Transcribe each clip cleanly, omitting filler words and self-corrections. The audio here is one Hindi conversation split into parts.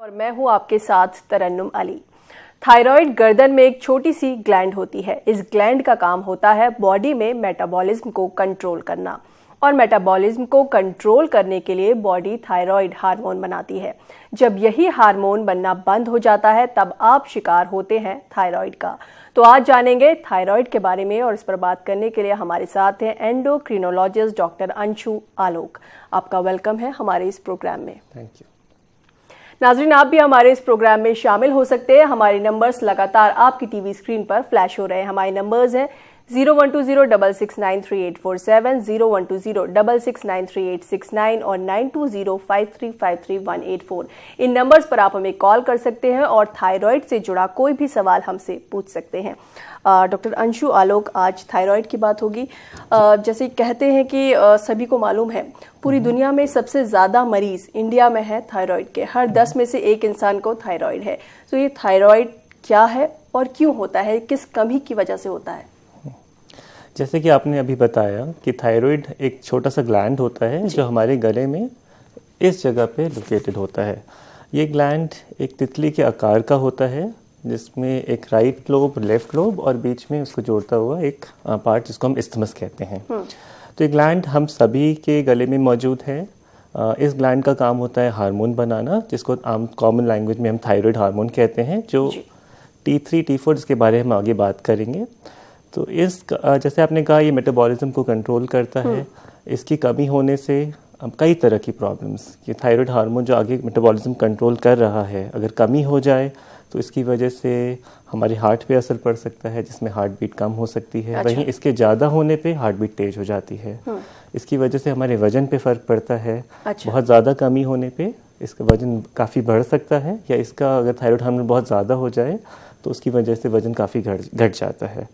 और मैं हूं आपके साथ तरन्नुम अली। थायराइड गर्दन में एक छोटी सी ग्लैंड होती है। इस ग्लैंड का काम होता है बॉडी में मेटाबॉलिज्म को कंट्रोल करना, और मेटाबॉलिज्म को कंट्रोल करने के लिए बॉडी थायराइड हार्मोन बनाती है। जब यही हार्मोन बनना बंद हो जाता है तब आप शिकार होते हैं थायराइड का। तो आज जानेंगे थायराइड के बारे में, और इस पर बात करने के लिए हमारे साथ हैं एंडोक्रिनोलॉजिस्ट डॉक्टर अंशु आलोक। आपका वेलकम है हमारे इस प्रोग्राम में। Thank you. नाजरीन, आप भी हमारे इस प्रोग्राम में शामिल हो सकते हैं। हमारे नंबर्स लगातार आपकी टीवी स्क्रीन पर फ्लैश हो रहे हैं। हमारे नंबर्स हैं 012066938847, 012066938869 और 9205353184। इन नंबर्स पर आप हमें कॉल कर सकते हैं और थायराइड से जुड़ा कोई भी सवाल हमसे पूछ सकते हैं। डॉक्टर अंशु आलोक, आज थायराइड की बात होगी। जैसे कहते हैं कि सभी को मालूम है पूरी दुनिया में सबसे ज़्यादा मरीज इंडिया में है थायराइड के। हर 10 में से एक इंसान को थायराइड है। तो ये थायराइड क्या है और क्यों होता है, किस कमी की वजह से होता है? जैसे कि आपने अभी बताया कि थायराइड एक छोटा सा ग्लैंड होता है जो हमारे गले में इस जगह पे लोकेटेड होता है। ये ग्लैंड एक तितली के आकार का होता है, जिसमें एक राइट लोब, लेफ्ट लोब और बीच में उसको जोड़ता हुआ एक पार्ट जिसको हम इस्थमस कहते हैं। तो ये ग्लैंड हम सभी के गले में मौजूद है। इस ग्लैंड का काम होता है हार्मोन बनाना, जिसको आम कॉमन लैंग्वेज में हम थायराइड हार्मोन कहते हैं, जो T3, T4 जिसके बारे में हम आगे बात करेंगे। तो इस जैसे आपने कहा, ये मेटाबॉलिज्म को कंट्रोल करता है। इसकी कमी होने से कई तरह की प्रॉब्लम्स, ये थायराइड हार्मोन जो आगे मेटाबॉलिज्म कंट्रोल कर रहा है, अगर कमी हो जाए तो इसकी वजह से हमारे हार्ट पे असर पड़ सकता है, जिसमें हार्ट बीट कम हो सकती है। वहीं इसके ज़्यादा होने पे हार्ट बीट तेज हो जाती है। इसकी वजह से हमारे वजन पे फ़र्क पड़ता है। बहुत ज़्यादा कमी होने पे इसका वजन काफ़ी बढ़ सकता है, या इसका अगर थायराइड हार्मोन बहुत ज़्यादा हो जाए तो उसकी वजह से वजन काफ़ी घट जाता है।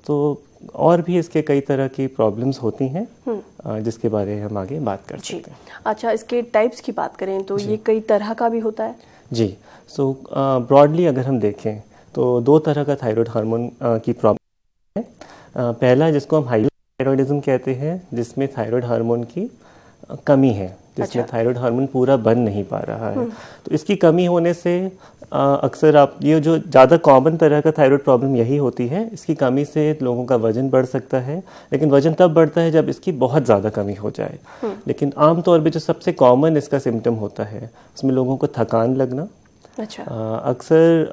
तो और भी इसके कई तरह की प्रॉब्लम्स होती हैं, जिसके बारे में हम आगे बात कर सकते हैं। अच्छा, इसके टाइप्स की बात करें तो ये कई तरह का भी होता है? जी, सो ब्रॉडली अगर हम देखें तो दो तरह का थायराइड हार्मोन की प्रॉब्लम है। पहला जिसको हम हाइपोथायराइडिज्म कहते हैं, जिसमें थायराइड हार्मोन की कमी है, जिसमें थायराइड हार्मोन पूरा बन नहीं पा रहा है। तो इसकी कमी होने से अक्सर आप ये जो ज़्यादा कॉमन तरह का थायराइड प्रॉब्लम यही होती है। इसकी कमी से लोगों का वजन बढ़ सकता है, लेकिन वजन तब बढ़ता है जब इसकी बहुत ज़्यादा कमी हो जाए। लेकिन आमतौर पे जो सबसे कॉमन इसका सिम्टम होता है, उसमें लोगों को थकान लगना, अक्सर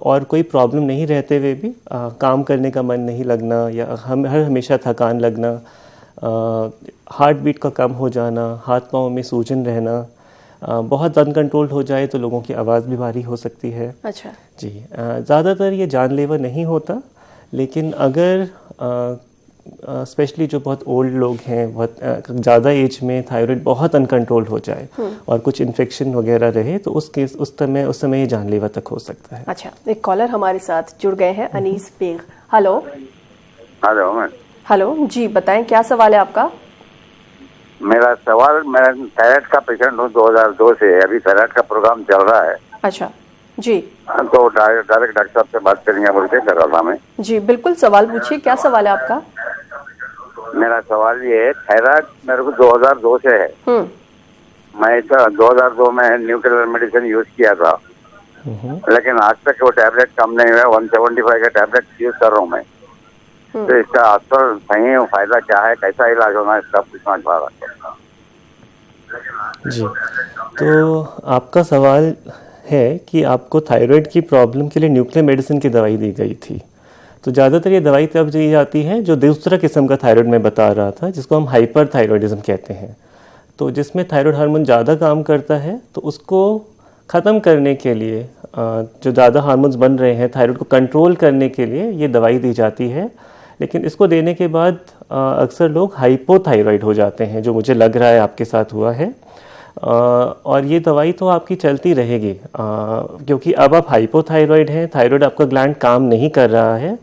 और कोई प्रॉब्लम नहीं रहते हुए भी काम करने का मन नहीं लगना, या हमेशा थकान लगना, हार्ट बीट का कम हो जाना, हाथ पाँव में सूजन रहना, बहुत अनकंट्रोल्ड हो जाए तो लोगों की आवाज़ भी भारी हो सकती है। जी, ज़्यादातर ये जानलेवा नहीं होता, लेकिन अगर स्पेशली जो बहुत ओल्ड लोग हैं, बहुत ज़्यादा एज में थायराइड बहुत अनकंट्रोल्ड हो जाए और कुछ इन्फेक्शन वगैरह रहे तो उस समय ये जानलेवा तक हो सकता है। अच्छा, एक कॉलर हमारे साथ जुड़ गए हैं, Anees bag. Hello hello ji, बताएं क्या सवाल है आपका? मेरा सवाल, मैं थायराइड का पेशेंट हूँ 2002 से। अभी थायराइड का प्रोग्राम चल रहा है। अच्छा जी, तो डायरेक्ट डॉक्टर साहब से बात करेंगे बोल के कर रहा था मैं। जी बिल्कुल, सवाल पूछिए, क्या सवाल है आपका? मेरा सवाल ये है, थायराइड मेरे को 2002 से है। मैं 2002 में न्यूक्लियर मेडिसिन यूज किया था, लेकिन आज तक वो टैबलेट कम नहीं हुआ। 175 का टैबलेट यूज कर रहा हूँ मैं। तो इसका असर सही है, फायदा क्या है, कैसा इलाज होना है, इसका पूछना चाह रहा था। जी, तो आपका सवाल है कि आपको थायराइड की प्रॉब्लम के लिए न्यूक्लियर मेडिसिन की दवाई दी गई थी। तो ज़्यादातर ये दवाई तब दी जाती है जो दूसरा किस्म का थायराइड में बता रहा था, जिसको हम हाइपरथायराइडिज्म कहते हैं। तो जिसमें थायराइड हार्मोन ज़्यादा काम करता है, तो उसको ख़त्म करने के लिए जो ज़्यादा हार्मोन्स बन रहे हैं, थायराइड को कंट्रोल करने के लिए ये दवाई दी जाती है। लेकिन इसको देने के बाद अक्सर लोग हाइपोथायराइड हो जाते हैं, जो मुझे लग रहा है आपके साथ हुआ है। और ये दवाई तो आपकी चलती रहेगी, क्योंकि अब आप हाइपोथायराइड हैं, थायराइड आपका ग्लैंड काम नहीं कर रहा है।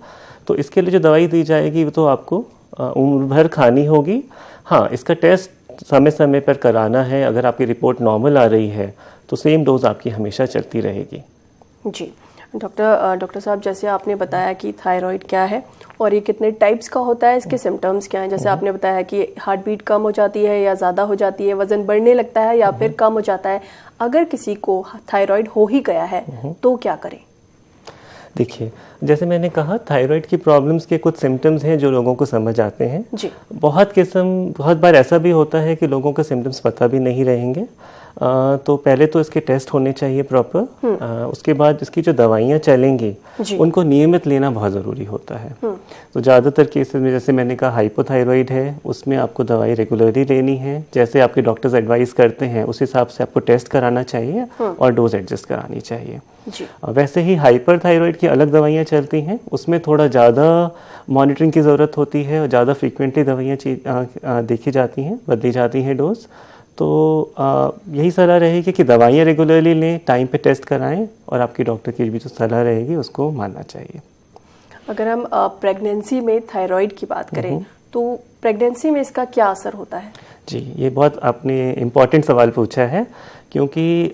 तो इसके लिए जो दवाई दी जाएगी वो तो आपको उम्र भर खानी होगी। हाँ, इसका टेस्ट समय समय पर कराना है। अगर आपकी रिपोर्ट नॉर्मल आ रही है तो सेम डोज आपकी हमेशा चलती रहेगी। जी, डॉक्टर साहब, जैसे आपने बताया कि थायराइड क्या है और ये कितने टाइप्स का होता है, इसके सिम्टम्स क्या हैं, जैसे आपने बताया कि हार्ट बीट कम हो जाती है या ज़्यादा हो जाती है, वज़न बढ़ने लगता है या फिर कम हो जाता है। अगर किसी को थायराइड हो ही गया है तो क्या करें? देखिए, जैसे मैंने कहा, थायराइड की प्रॉब्लम्स के कुछ सिम्टम्स हैं जो लोगों को समझ आते हैं जी। बहुत बार ऐसा भी होता है कि लोगों को सिम्टम्स पता भी नहीं रहेंगे। तो पहले तो इसके टेस्ट होने चाहिए प्रॉपर। उसके बाद इसकी जो दवाइयाँ चलेंगी उनको नियमित लेना बहुत ज़रूरी होता है। तो ज़्यादातर केसेस में, जैसे मैंने कहा, हाइपोथायरॉइड है, उसमें आपको दवाई रेगुलरली लेनी है। जैसे आपके डॉक्टर्स एडवाइस करते हैं उस हिसाब से आपको टेस्ट कराना चाहिए और डोज एडजस्ट करानी चाहिए जी। वैसे ही हाइपरथायरॉइड की अलग दवाइयाँ चलती हैं, उसमें थोड़ा ज़्यादा मॉनिटरिंग की ज़रूरत होती है और ज़्यादा फ्रीक्वेंटली दवाइयाँ देखी जाती हैं, बदली जाती हैं डोज। तो यही सलाह रहेगी कि दवाइयाँ रेगुलरली लें, टाइम पे टेस्ट कराएं और आपकी डॉक्टर की भी जो सलाह रहेगी उसको मानना चाहिए। अगर हम प्रेगनेंसी में थायराइड की बात करें तो प्रेगनेंसी में इसका क्या असर होता है? जी, ये बहुत आपने इम्पॉर्टेंट सवाल पूछा है, क्योंकि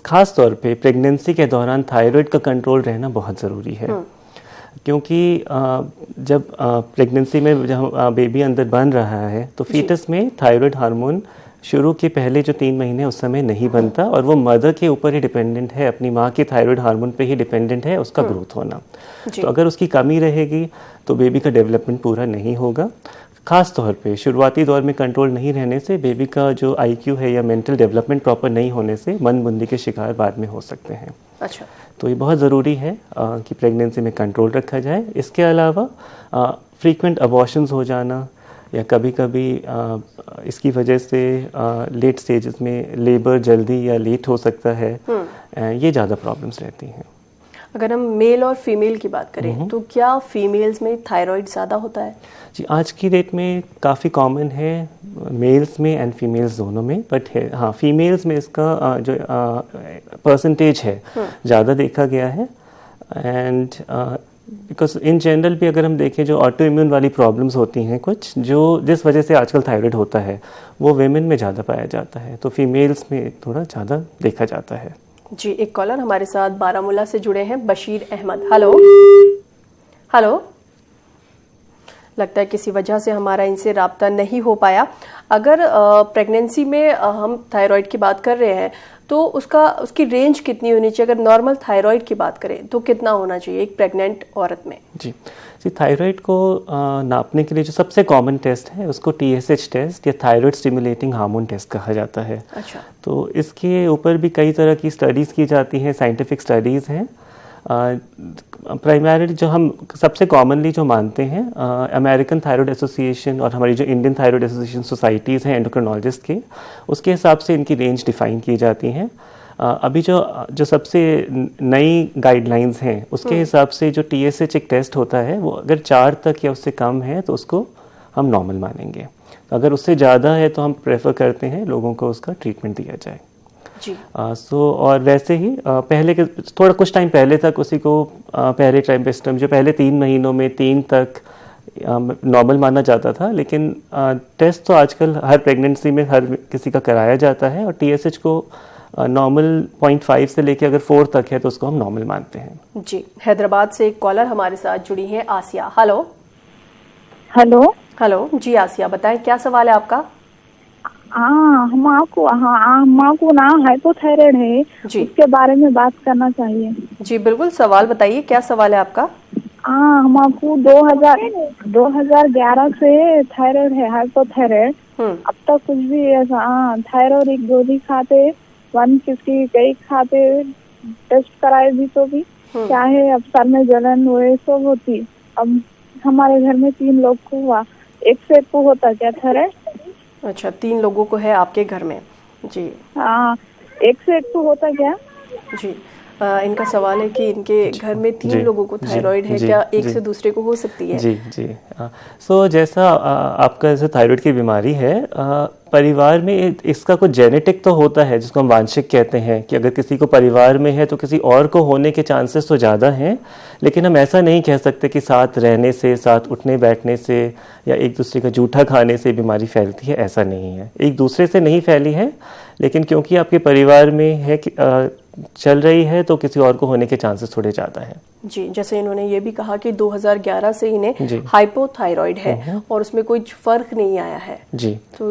ख़ास तौर पे प्रेगनेंसी के दौरान थायराइड का कंट्रोल रहना बहुत ज़रूरी है। क्योंकि जब प्रेगनेंसी में जब बेबी अंदर बन रहा है तो फीटस में थायराइड हार्मोन शुरू के पहले जो 3 महीने उस समय नहीं बनता और वो मदर के ऊपर ही डिपेंडेंट है, अपनी माँ के थायराइड हार्मोन पे ही डिपेंडेंट है उसका ग्रोथ होना। तो अगर उसकी कमी रहेगी तो बेबी का डेवलपमेंट पूरा नहीं होगा। ख़ास तौर पे शुरुआती दौर में कंट्रोल नहीं रहने से बेबी का जो IQ है या मेंटल डेवलपमेंट प्रॉपर नहीं होने से मंदबुंदी के शिकार बाद में हो सकते हैं। अच्छा। तो ये बहुत ज़रूरी है कि प्रेगनेंसी में कंट्रोल रखा जाए। इसके अलावा फ्रीक्वेंट अबॉर्शंस हो जाना या कभी कभी इसकी वजह से लेट स्टेजेस में लेबर जल्दी या लेट हो सकता है, ये ज़्यादा प्रॉब्लम्स रहती हैं। अगर हम मेल और फीमेल की बात करें तो क्या फीमेल्स में थायराइड ज़्यादा होता है? जी, आज की डेट में काफ़ी कॉमन है मेल्स में एंड फीमेल्स दोनों में, बट है हाँ, फीमेल्स में इसका जो परसेंटेज है ज़्यादा देखा गया है। एंड बिकॉज इन जनरल भी अगर हम देखें, जो ऑटो इम्यून वाली प्रॉब्लम्स होती हैं कुछ, जो जिस वजह से आजकल थायराइड होता है वो वेमेन में ज़्यादा पाया जाता है, तो फीमेल्स में थोड़ा ज़्यादा देखा जाता है। जी, एक कॉलर हमारे साथ बारामूला से जुड़े हैं, बशीर अहमद। हेलो हेलो, लगता है किसी वजह से हमारा इनसे राब्ता नहीं हो पाया। अगर प्रेगनेंसी में हम थायराइड की बात कर रहे हैं तो उसकी रेंज कितनी होनी चाहिए? अगर नॉर्मल थायराइड की बात करें तो कितना होना चाहिए एक प्रेग्नेंट औरत में? जी, थायराइड को नापने के लिए जो सबसे कॉमन टेस्ट है उसको TSH टेस्ट या थायराइड स्टिमुलेटिंग हार्मोन टेस्ट कहा जाता है। अच्छा। तो इसके ऊपर भी कई तरह की स्टडीज़ की जाती हैं, साइंटिफिक स्टडीज़ हैं। प्राइमरीली जो हम सबसे कॉमनली जो मानते हैं, अमेरिकन थायराइड एसोसिएशन और हमारी जो इंडियन थायराइड एसोसिएशन सोसाइटीज़ हैं एंडोक्रिनोलॉजिस्ट के, उसके हिसाब से इनकी रेंज डिफ़ाइन की जाती हैं। अभी जो सबसे नई गाइडलाइंस हैं उसके हिसाब से जो TSH एक टेस्ट होता है वो अगर 4 तक या उससे कम है तो उसको हम नॉर्मल मानेंगे। अगर उससे ज़्यादा है तो हम प्रेफर करते हैं लोगों को उसका ट्रीटमेंट दिया जाए। जी। और वैसे ही पहले के थोड़ा कुछ टाइम पहले तक उसी को पहले ट्राइमेस्टर जो पहले 3 महीनों में 3 तक नॉर्मल माना जाता था, लेकिन टेस्ट तो आजकल हर प्रेगनेंसी में हर किसी का कराया जाता है और TSH को नॉर्मल 0.5 से लेके अगर 4 तक है तो उसको हम नॉर्मल मानते हैं। जी, हैदराबाद से एक कॉलर हमारे साथ जुड़ी है, आसिया। हेलो हेलो हेलो जी, आसिया बताएं क्या सवाल है आपका? माँ को ना हाइपोथायराइड है जी, उसके बारे में बात करना चाहिए। जी बिल्कुल, सवाल बताइए, क्या सवाल है आपका? हमको 2011 से थायराइड है, हाइपोथायराइड। अब तक कुछ भी ऐसा थायराइड एक गोली खाते 150 कई खाते, टेस्ट कराए भी तो भी क्या है, अब सर में जलन हुए सब होती। अब हमारे घर में 3 लोग को हुआ, एक से एक को होता क्या थायराइड? अच्छा, 3 लोगों को है आपके घर में? जी एक से एक को होता क्या? जी, इनका सवाल है कि इनके घर में 3 लोगों को थायराइड है, क्या एक से दूसरे को हो सकती है? जी। सो जैसा आपका जैसे थायराइड की बीमारी है, परिवार में इसका कुछ जेनेटिक तो होता है जिसको हम वांशिक कहते हैं, कि अगर किसी को परिवार में है तो किसी और को होने के चांसेस तो ज़्यादा हैं, लेकिन हम ऐसा नहीं कह सकते कि साथ रहने से, साथ उठने बैठने से या एक दूसरे का जूठा खाने से बीमारी फैलती है, ऐसा नहीं है। एक दूसरे से नहीं फैली है, लेकिन क्योंकि आपके परिवार में है कि चल रही है तो किसी और को होने के चांसेस थोड़े ज़्यादा हैं। जी, जैसे इन्होंने ये भी कहा कि 2011 से इन्हें हाइपोथायराइड है और उसमें कोई फर्क नहीं आया है। जी, तो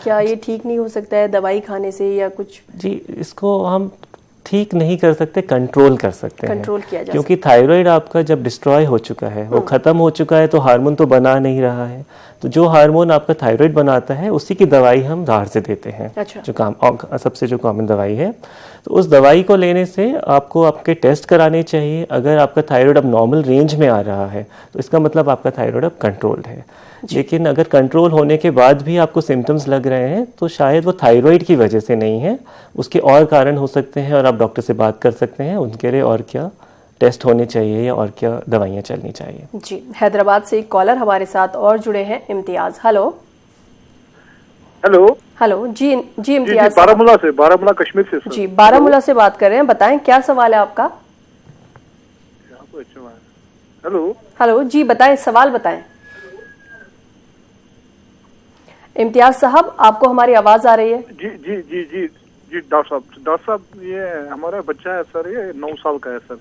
क्या ये ठीक नहीं हो सकता है दवाई खाने से या कुछ? जी, इसको हम ठीक नहीं कर सकते, कंट्रोल कर सकते हैं, कंट्रोल किया जा क्योंकि थायराइड आपका जब डिस्ट्रॉय हो चुका है, वो खत्म हो चुका है, तो हार्मोन तो बना नहीं रहा है। तो जो हार्मोन आपका थायराइड बनाता है उसी की दवाई हम बाहर से देते हैं। अच्छा। जो सबसे जो कॉमन दवाई है, तो उस दवाई को लेने से आपको आपके टेस्ट कराने चाहिए। अगर आपका थायराइड अब नॉर्मल रेंज में आ रहा है तो इसका मतलब आपका थायराइड अब कंट्रोल्ड है। लेकिन अगर कंट्रोल होने के बाद भी आपको सिम्टम्स लग रहे हैं तो शायद वो थायराइड की वजह से नहीं है, उसके और कारण हो सकते हैं और आप डॉक्टर से बात कर सकते हैं उनके लिए और क्या टेस्ट होने चाहिए या और क्या दवाइयाँ चलनी चाहिए। जी, हैदराबाद से एक कॉलर हमारे साथ और जुड़े हैं, इम्तियाज। हेलो हेलो हेलो जी इम्तियाज। बारामूला कश्मीर से सर। जी, बारामूला से बात कर रहे हैं, बताएं क्या सवाल है आपका? हेलो हेलो जी, बताएं, सवाल बताएं। इम्तियाज साहब, आपको हमारी आवाज आ रही है? जी जी जी जी जी डॉक्टर साहब ये हमारा बच्चा है सर, ये 9 साल का है सर।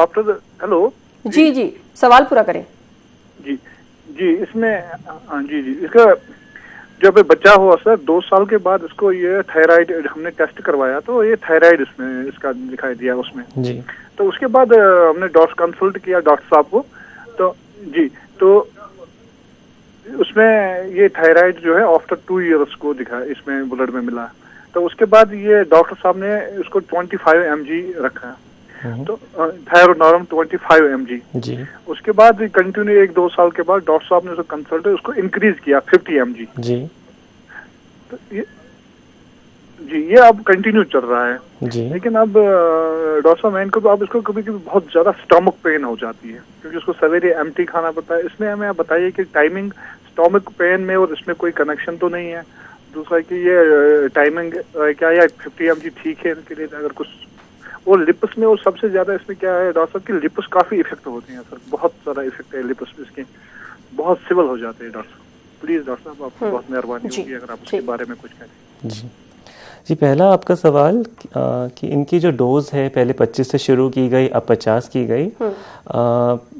आफ्टर हेलो जी जी, सवाल पूरा करें। जी जी, इसमें जी जी, इसका जब बच्चा हुआ सर 2 साल के बाद इसको ये थायराइड हमने टेस्ट करवाया, तो ये थायराइड इसमें इसका दिखाई दिया उसमें जी। तो उसके बाद हमने डॉक्टर कंसल्ट किया डॉक्टर साहब को, तो जी तो उसमें ये थायराइड जो है आफ्टर 2 इयर्स को दिखा, इसमें ब्लड में मिला। तो उसके बाद ये डॉक्टर साहब ने उसको 25 mg रखा, तो थायराइड नॉर्म 25 mg जी। उसके बाद कंटिन्यू 1-2 साल के बाद डॉक्टर साहब ने उसको कंसल्ट उसको इंक्रीज किया 50 mg जी। तो ये अब कंटिन्यू चल रहा है जी। लेकिन अब डॉक्टर साहब मैन को अब इसको कभी कभी बहुत ज्यादा स्टमक पेन हो जाती है, क्योंकि उसको सवेरे एम्प्टी खाना पड़ता है। इसमें हमें आप बताइए कि टाइमिंग स्टमक पेन में और इसमें कोई कनेक्शन तो नहीं है। दूसरा कि ये टाइमिंग क्या या 50 mg ठीक है इनके लिए अगर कुछ, और लिपस में, और सबसे ज्यादा इसमें क्या है डॉक्टर साहब की लिपस काफी इफेक्ट होती हैं सर, बहुत सारा इफेक्ट है लिपस में इसके, बहुत सिविल हो जाते हैं डॉक्टर साहब। प्लीज डॉक्टर साहब आपको बहुत मेहरबानी होगी अगर आप उसके बारे में कुछ कहें। जी, पहला आपका सवाल कि इनकी जो डोज है पहले 25 से शुरू की गई, अब 50 की गई।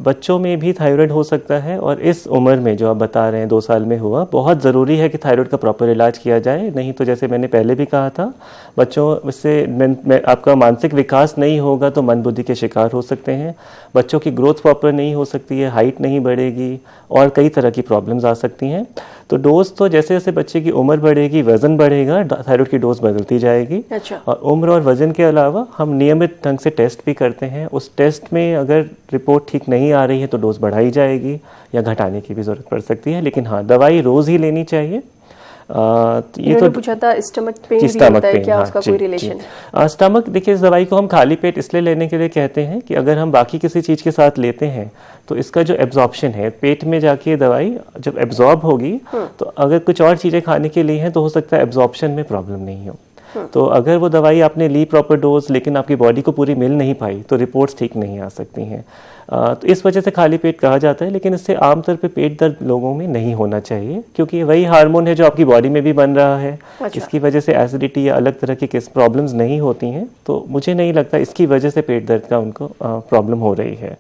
बच्चों में भी थायराइड हो सकता है और इस उम्र में जो आप बता रहे हैं 2 साल में हुआ, बहुत ज़रूरी है कि थायराइड का प्रॉपर इलाज किया जाए। नहीं तो जैसे मैंने पहले भी कहा था, बच्चों से आपका मानसिक विकास नहीं होगा तो मन बुद्धि के शिकार हो सकते हैं, बच्चों की ग्रोथ प्रॉपर नहीं हो सकती है, हाइट नहीं बढ़ेगी और कई तरह की प्रॉब्लम्स आ सकती हैं। तो डोज तो जैसे जैसे बच्चे की उम्र बढ़ेगी, वजन बढ़ेगा, थायराइड की डोज बदलती जाएगी। अच्छा। और उम्र और वजन के अलावा हम नियमित ढंग से टेस्ट भी करते हैं। उस टेस्ट में अगर रिपोर्ट ठीक नहीं आ रही है तो डोज बढ़ाई जाएगी या घटाने की भी जरूरत पड़ सकती है। लेकिन हाँ, दवाई रोज ही लेनी चाहिए। ये तो पूछा था स्टमक पेन भी होता है क्या, उसका कोई रिलेशन? स्टमक, देखिए इस दवाई को हम खाली पेट इसलिए लेने के लिए कहते हैं कि अगर हम बाकी किसी चीज़ के साथ लेते हैं तो इसका जो एब्जॉर्प्शन है पेट में जाके दवाई जब एब्जॉर्ब होगी, तो अगर कुछ और चीज़ें खाने के लिए हैं तो हो सकता है एब्जॉर्प्शन में प्रॉब्लम नहीं हो। तो अगर वो दवाई आपने ली प्रॉपर डोज लेकिन आपकी बॉडी को पूरी मिल नहीं पाई तो रिपोर्ट्स ठीक नहीं आ सकती हैं। तो इस वजह से खाली पेट कहा जाता है। लेकिन इससे आमतौर पे पेट दर्द लोगों में नहीं होना चाहिए, क्योंकि वही हार्मोन है जो आपकी बॉडी में भी बन रहा है। अच्छा। इसकी वजह से एसिडिटी या अलग तरह की प्रॉब्लम्स नहीं होती हैं, तो मुझे नहीं लगता इसकी वजह से पेट दर्द का उनको प्रॉब्लम हो रही है।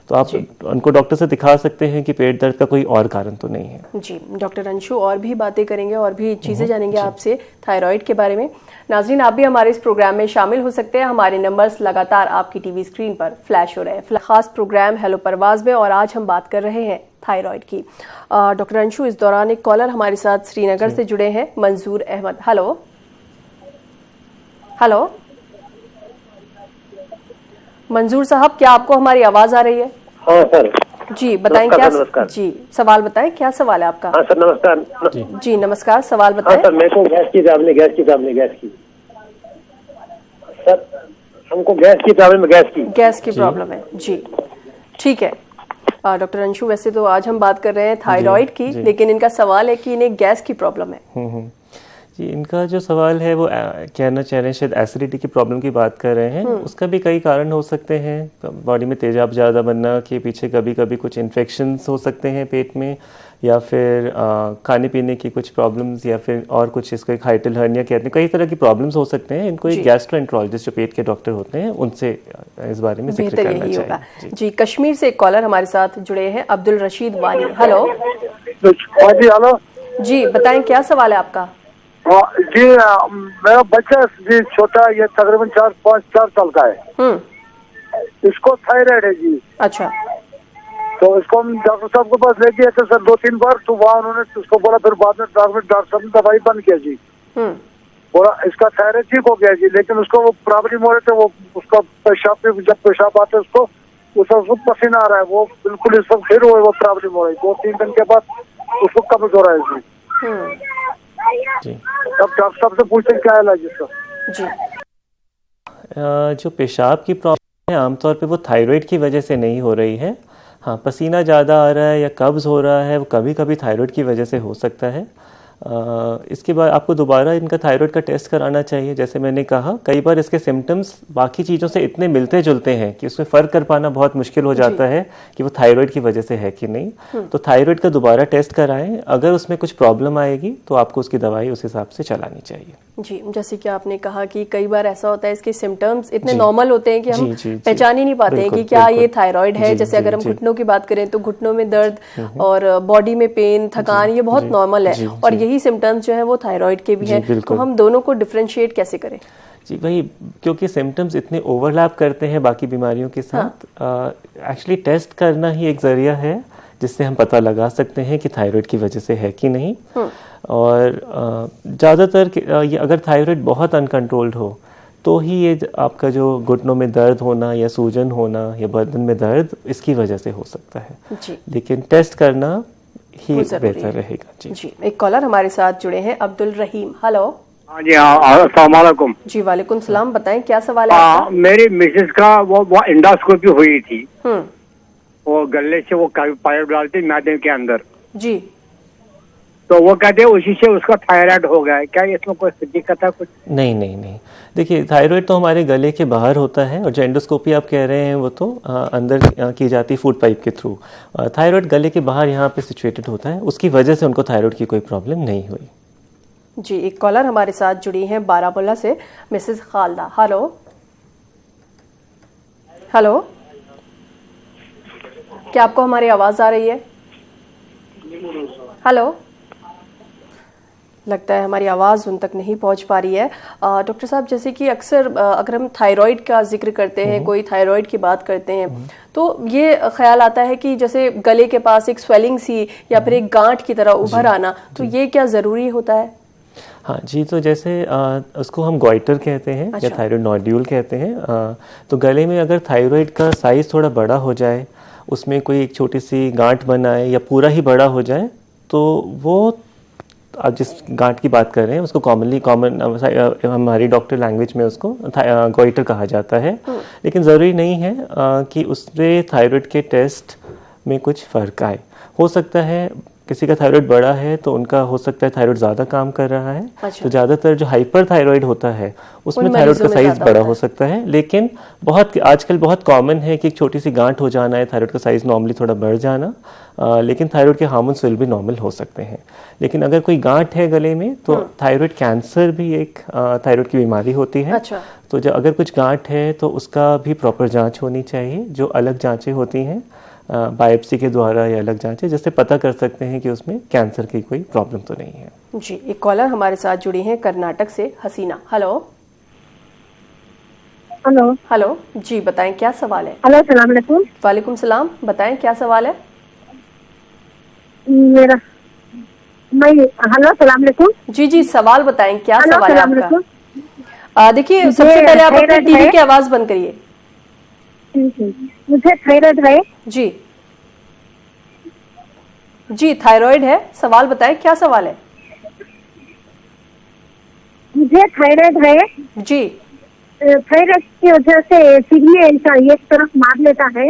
तो आप उनको डॉक्टर से दिखा सकते हैं कि पेट दर्द का कोई और कारण तो नहीं है। जी, डॉक्टर अंशु और भी बातें करेंगे और भी चीज़ें जानेंगे आपसे थायराइड के बारे में। नाज़रीन, आप भी हमारे इस प्रोग्राम में शामिल हो सकते हैं। हमारे नंबर्स लगातार आपकी टीवी स्क्रीन पर फ्लैश हो रहे हैं। खास प्रोग्राम हेलो परवाज में, और आज हम बात कर रहे हैं थायराइड की। डॉक्टर अंशु, इस दौरान एक कॉलर हमारे साथ श्रीनगर से जुड़े हैं, मंजूर अहमद। हेलो हेलो मंजूर साहब, क्या आपको हमारी आवाज आ रही है? हाँ सर जी, बताएं क्या जी, सवाल बताएं, क्या सवाल है आपका? हाँ सर नमस्कार। जी नमस्कार, सवाल बताएं। हाँ सर, मेरे को गैस की सर, हमको गैस की प्रॉब्लम है जी। ठीक है डॉक्टर अंशु, वैसे तो आज हम बात कर रहे हैं थायराइड की, लेकिन इनका सवाल है कि इन्हें गैस की प्रॉब्लम है। जी, इनका जो सवाल है वो कहना चाह रहे हैं शायद एसिडिटी की प्रॉब्लम की बात कर रहे हैं। उसका भी कई कारण हो सकते हैं, बॉडी में तेजाब ज़्यादा बनना के पीछे कभी कभी कुछ इन्फेक्शंस हो सकते हैं पेट में, या फिर खाने पीने की कुछ प्रॉब्लम्स, या फिर और कुछ, इसको एक हाइटल हर्निया कहते हैं, कई तरह की प्रॉब्लम्स हो सकते हैं। इनको एक गैस्ट्रोएंटरोलॉजिस्ट जो पेट के डॉक्टर होते हैं उनसे इस बारे में जिक्र करना चाहिए। जी, कश्मीर से एक कॉलर हमारे साथ जुड़े हैं, अब्दुल रशीद वानी। हेलो जी, हेलो जी, बताएं क्या सवाल है आपका? जी, मेरा बच्चा जी छोटा, ये तकरीबन 4 साल का है। इसको थायराइड है जी। अच्छा। तो इसको हम डॉक्टर साहब के पास ले गए थे सर 2-3 बार, तो वहाँ उन्होंने उसको बोला, फिर बाद में डॉक्टर साहब ने दवाई बंद किया जी। बोला इसका थायराइड ठीक हो गया जी, लेकिन उसको वो प्रॉब्लम हो रहे थे, वो उसका पेशाब, जब पेशाब आता है उसको पसीना आ रहा है, वो बिल्कुल इस वक्त फिर वो प्रॉब्लम हो रही है। 2-3 दिन के बाद उसको कब्ज हो रहा है जी। अब डॉक्टर साहब से पूछते क्या इलाज इसका जी। जो पेशाब की प्रॉब्लम है आमतौर पे वो थायराइड की वजह से नहीं हो रही है। हाँ, पसीना ज़्यादा आ रहा है या कब्ज़ हो रहा है, वो कभी कभी थायराइड की वजह से हो सकता है। इसके बाद आपको दोबारा इनका थायराइड का टेस्ट कराना चाहिए। जैसे मैंने कहा, कई बार इसके सिम्टम्स बाकी चीज़ों से इतने मिलते जुलते हैं कि उसमें फ़र्क कर पाना बहुत मुश्किल हो जाता है कि वो थायराइड की वजह से है कि नहीं। तो थायराइड का दोबारा टेस्ट कराएं। अगर उसमें कुछ प्रॉब्लम आएगी तो आपको उसकी दवाई उस हिसाब से चलानी चाहिए। जी, जैसे कि आपने कहा कि कई बार ऐसा होता है इसके सिम्टम्स इतने नॉर्मल होते हैं कि हम पहचान ही नहीं पाते हैं कि क्या ये थायराइड है। जैसे अगर हम घुटनों की बात करें तो घुटनों में दर्द और बॉडी में पेन, थकान, ये बहुत नॉर्मल है, और यही सिम्टम्स जो है वो थायराइड के भी हैं। तो हम दोनों को डिफरेंशिएट कैसे करें? जी वही, क्योंकि सिम्टम्स इतने ओवरलैप करते हैं बाकी बीमारियों के साथ, एक्चुअली टेस्ट करना ही एक जरिया है जिससे हम पता लगा सकते हैं कि थायराइड की वजह से है कि नहीं। और ज़्यादातर ये अगर थायराइड बहुत अनकंट्रोल्ड हो तो ही ये आपका जो घुटनों में दर्द होना या सूजन होना या बदन में दर्द, इसकी वजह से हो सकता है। लेकिन टेस्ट करना ही बेहतर रहेगा। जी, एक कॉलर हमारे साथ जुड़े हैं, अब्दुल रहीम। हेलो। हाँ जी, अस्सलाम वालेकुम। जी, वालेकुम सलाम। बताएं क्या सवाल है आपका? मेरी मिसेस का वो एंडोस्कोपी हुई थी, वो गले से वो पाइप डालती मैदे के अंदर जी, तो वो कहते हैं उसी से उसका थायराइड हो गया है। क्या इसमें कोई दिक्कत है कुछ? नहीं। देखिए, थायराइड तो हमारे गले के बाहर होता है, और जो एंडोस्कोपी आप कह रहे हैं वो तो अंदर की जाती है फूड पाइप के थ्रू। थायराइड गले के बाहर यहाँ पे सिचुएटेड होता है, उसकी वजह से उनको थायराइड की कोई प्रॉब्लम नहीं हुई। जी, एक कॉलर हमारे साथ जुड़ी हैं बारामुल्ला से, मिसेस खालदा। हेलो हेलो, क्या आपको हमारी आवाज आ रही है? हेलो, लगता है हमारी आवाज़ उन तक नहीं पहुंच पा रही है। डॉक्टर साहब, जैसे कि अक्सर अगर हम थायराइड का जिक्र करते हैं, कोई थायराइड की बात करते हैं, तो ये ख्याल आता है कि जैसे गले के पास एक स्वेलिंग सी या फिर एक गांठ की तरह उभर आना, तो ये क्या ज़रूरी होता है? हाँ जी, तो जैसे उसको हम गॉइटर कहते हैं या थायराइड नोड्यूल कहते हैं। तो गले में अगर थायराइड का साइज़ थोड़ा बड़ा हो जाए, उसमें कोई एक छोटी सी गांठ बन आए या पूरा ही बड़ा हो जाए, तो वो आप जिस गांठ की बात कर रहे हैं उसको हमारी डॉक्टर लैंग्वेज में उसको गॉइटर कहा जाता है। लेकिन ज़रूरी नहीं है कि उससे थायराइड के टेस्ट में कुछ फ़र्क आए। हो सकता है किसी का थायराइड बड़ा है तो उनका हो सकता है थायराइड ज़्यादा काम कर रहा है। तो ज़्यादातर जो हाइपर थायराइड होता है उसमें थायराइड का साइज़ बड़ा हो सकता है। लेकिन आजकल बहुत कॉमन है कि एक छोटी सी गांठ हो जाना है, थायराइड का साइज़ नॉर्मली थोड़ा बढ़ जाना, लेकिन थायराइड के हार्मोन्स भी नॉर्मल हो सकते हैं। लेकिन अगर कोई गांठ है गले में तो थायराइड कैंसर भी एक थायराइड की बीमारी होती है। तो जब अगर कुछ गांठ है तो उसका भी प्रॉपर जांच होनी चाहिए, जो अलग जांचें होती हैं बायोप्सी के द्वारा या अलग जांचें, जिससे पता कर सकते हैं कि उसमें कैंसर की कोई प्रॉब्लम तो नहीं है। जी, एक कॉलर हमारे साथ जुड़ी हैं कर्नाटक से, हसीना। हेलो हेलो, जी बताएं क्या सवाल है? हेलो, सलाम अलैकुम। वालेकुम सलाम, बताएं क्या सवाल है? हेलो, सलाम अलैकुम। जी, सवाल बताएं क्या सवाल है आपका? देखिए, सबसे पहले आप अपने टीवी की आवाज बंद करिए। मुझे थायराइड है। जी, थायराइड है। सवाल बताएं क्या सवाल है? मुझे थायराइड है जी। थायराइड की वजह से किडनी ऐसा एक तरफ मार लेता है।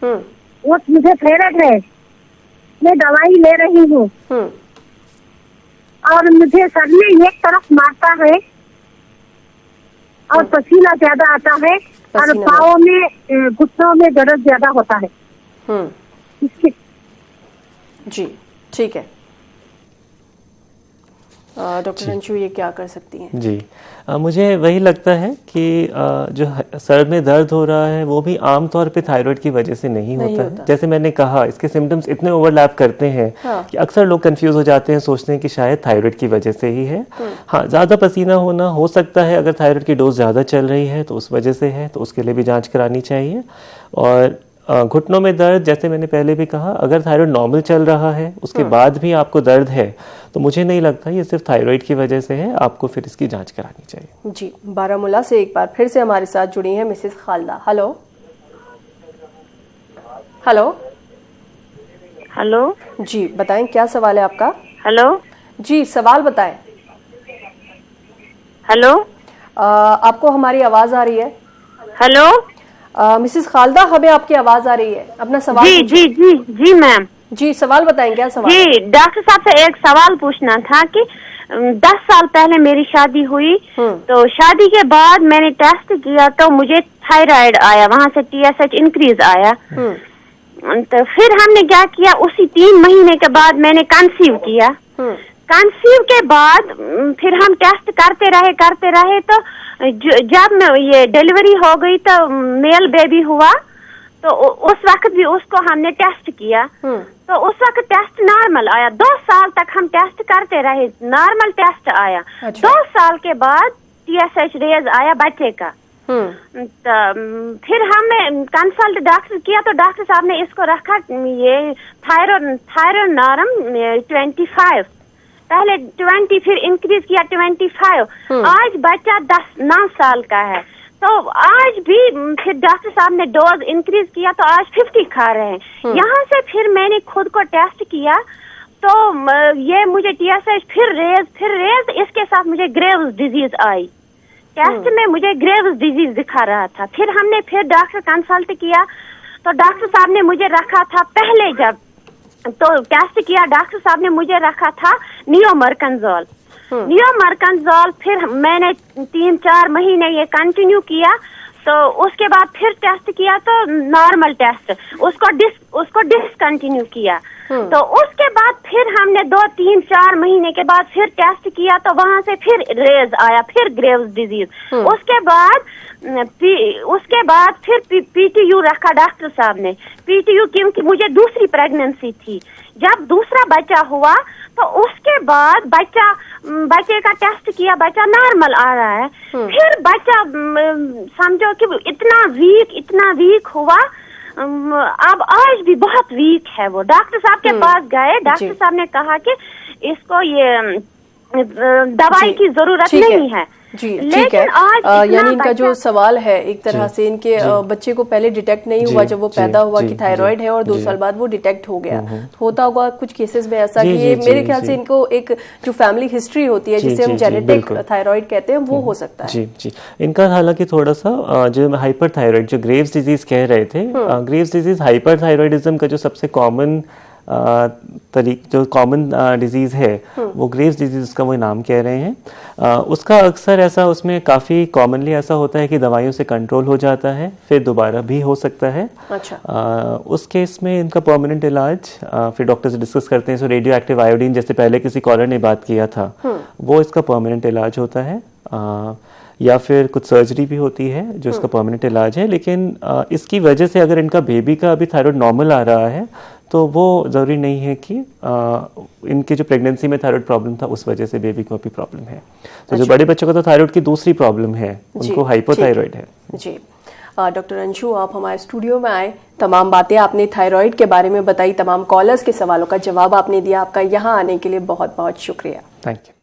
वो मुझे थायराइड है, मैं दवाई ले रही हूँ और मुझे सर में एक तरफ मारता है और पसीना ज्यादा आता है और पाँव में घुटनों में दर्द ज्यादा होता है। जी, ठीक है डॉक्टर अंशु, ये क्या कर सकती हैं? जी मुझे वही लगता है कि जो सर में दर्द हो रहा है वो भी आमतौर पे थायराइड की वजह से नहीं होता है। जैसे मैंने कहा, इसके सिम्टम्स इतने ओवरलैप करते हैं कि अक्सर लोग कंफ्यूज हो जाते हैं, सोचते हैं कि शायद थायराइड की वजह से ही है। हाँ, ज़्यादा पसीना होना हो सकता है, अगर थायराइड की डोज ज़्यादा चल रही है तो उस वजह से है, तो उसके लिए भी जाँच करानी चाहिए। और घुटनों में दर्द, जैसे मैंने पहले भी कहा, अगर थायराइड नॉर्मल चल रहा है उसके बाद भी आपको दर्द है तो मुझे नहीं लगता ये सिर्फ थायराइड की वजह से है, आपको फिर इसकी जांच करानी चाहिए। जी, बारामूला से एक बार फिर से हमारे साथ जुड़ी हैं Mrs Khalda. Hello hello hello ji, बताएं क्या सवाल है आपका? हेलो जी, सवाल बताएं। हेलो आपको हमारी आवाज आ रही है? हेलो मिसेस खालदा, हमें आपकी आवाज आ रही है, अपना सवाल जी जी जी जी मैम जी, सवाल बताएं, क्या सवाल? जी, डॉक्टर साहब से एक सवाल पूछना था कि 10 साल पहले मेरी शादी हुई, तो शादी के बाद मैंने टेस्ट किया तो मुझे थायराइड आया, वहाँ से TSH इंक्रीज आया। तो फिर हमने क्या किया, उसी 3 महीने के बाद मैंने कंसीव किया। कंसीव के बाद फिर हम टेस्ट करते रहे तो जब ये डिलीवरी हो गई तो मेल बेबी हुआ, तो उस वक्त भी उसको हमने टेस्ट किया, तो उस वक्त टेस्ट नॉर्मल आया। 2 साल तक हम टेस्ट करते रहे, नॉर्मल टेस्ट आया। 2 साल के बाद TSH रेज आया बच्चे का। तो फिर हमने कंसल्ट डॉक्टर किया, तो डॉक्टर साहब ने इसको रखा ये थायराइड नॉर्म 25, पहले 20, फिर इंक्रीज किया 25। आज बच्चा 9 साल का है, तो आज भी फिर डॉक्टर साहब ने डोज इंक्रीज किया तो आज 50 खा रहे हैं। यहाँ से फिर मैंने खुद को टेस्ट किया तो ये मुझे TSH फिर रेज, इसके साथ मुझे ग्रेव्स डिजीज आई। टेस्ट में मुझे ग्रेव्स डिजीज दिखा रहा था। फिर हमने फिर डॉक्टर कंसल्ट किया, तो डॉक्टर साहब ने मुझे रखा था, पहले जब तो टेस्ट किया डॉक्टर साहब ने मुझे रखा था नियोमर्कनजोल। फिर मैंने 3-4 महीने ये कंटिन्यू किया, तो उसके बाद फिर टेस्ट किया तो नॉर्मल टेस्ट, उसको डिसकंटिन्यू किया। तो उसके बाद फिर हमने 2-3-4 महीने के बाद फिर टेस्ट किया, तो वहां से फिर रेज आया, फिर ग्रेव्स डिजीज। उसके बाद फिर PTU रखा डॉक्टर साहब ने। PTU क्योंकि मुझे दूसरी प्रेगनेंसी थी। जब दूसरा बच्चा हुआ तो उसके बाद बच्चे का टेस्ट किया, बच्चा नॉर्मल आ रहा है। फिर बच्चा समझो कि इतना वीक हुआ, अब आज भी बहुत वीक है वो। डॉक्टर साहब के पास गए, डॉक्टर साहब ने कहा कि इसको ये दवाई की जरूरत नहीं है। जी, ठीक है। यानी इनका जो सवाल है एक तरह से, इनके बच्चे को पहले डिटेक्ट नहीं हुआ जब वो पैदा हुआ कि थायराइड है, और 2 साल बाद वो डिटेक्ट हो गया। होता होगा कुछ केसेस में ऐसा कि ये मेरे ख्याल से इनको एक जो फैमिली हिस्ट्री होती है जिसे हम जेनेटिक थायराइड कहते हैं वो हो सकता है। जी, इनका हालांकि थोड़ा सा जो हाइपर थायराइड, जो ग्रेव्स डिजीज कह रहे थे, ग्रेव्स डिजीज हाइपर थायराइडिज्म का जो सबसे कॉमन जो कॉमन डिजीज़ है वो ग्रेव्स डिजीज, उसका वो नाम कह रहे हैं। उसका अक्सर ऐसा, उसमें काफ़ी कॉमनली ऐसा होता है कि दवाइयों से कंट्रोल हो जाता है, फिर दोबारा भी हो सकता है। अच्छा। उस केस में इनका परमानेंट इलाज फिर डॉक्टर से डिस्कस करते हैं। सो रेडियो एक्टिव आयोडीन, जैसे पहले किसी कॉलर ने बात किया था, वो इसका परमानेंट इलाज होता है, या फिर कुछ सर्जरी भी होती है जो इसका परमानेंट इलाज है। लेकिन इसकी वजह से अगर इनका बेबी का अभी थायराइड नॉर्मल आ रहा है तो वो ज़रूरी नहीं है कि इनके जो प्रेगनेंसी में थायराइड प्रॉब्लम था उस वजह से बेबी को भी प्रॉब्लम है। तो जो बड़े बच्चों को तो थायराइड की दूसरी प्रॉब्लम है, उनको हाइपोथायराइड है। जी, डॉक्टर अंशु, आप हमारे स्टूडियो में आए, तमाम बातें आपने थायराइड के बारे में बताई, तमाम कॉलर्स के सवालों का जवाब आपने दिया। आपका यहाँ आने के लिए बहुत बहुत शुक्रिया। Thank you.